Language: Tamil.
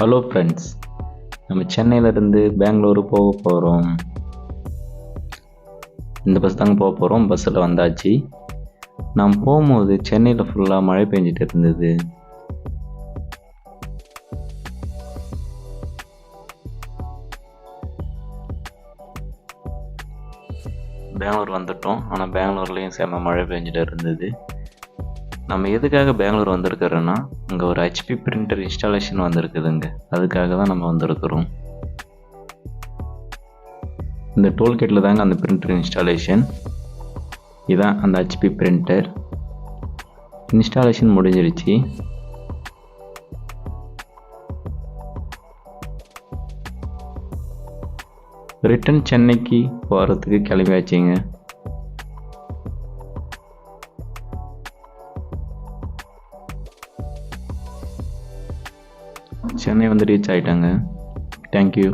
ஹலோ ஃப்ரெண்ட்ஸ், நம்ம சென்னையிலேருந்து பெங்களூரு போக போகிறோம். இந்த பஸ் தாங்க போக போகிறோம். பஸ்ஸில் வந்தாச்சு. நான் போகும்போது சென்னையில் ஃபுல்லாக மழை பெஞ்சிட்டு இருந்தது. பெங்களூர் வந்துட்டோம். ஆனால் பெங்களூர்லேயும் செம்ம மழை பெஞ்சிட்டு இருந்தது. நம்ம எதுக்காக பெங்களூர் வந்திருக்கிறோன்னா, அங்கே ஒரு ஹெச்பி பிரிண்டர் இன்ஸ்டாலேஷன் வந்திருக்குதுங்க. அதுக்காக தான் நம்ம வந்திருக்கிறோம். இந்த டோல்கேட்டில் தாங்க அந்த பிரிண்டர் இன்ஸ்டாலேஷன். இதான் அந்த ஹெச்பி பிரிண்டர் இன்ஸ்டாலேஷன் முடிஞ்சிருச்சு. ரிட்டன் சென்னைக்கு போகிறதுக்கு கிளம்பியாச்சுங்க. சென்னை வந்து ரீச் ஆகிட்டாங்க. தேங்க்யூ.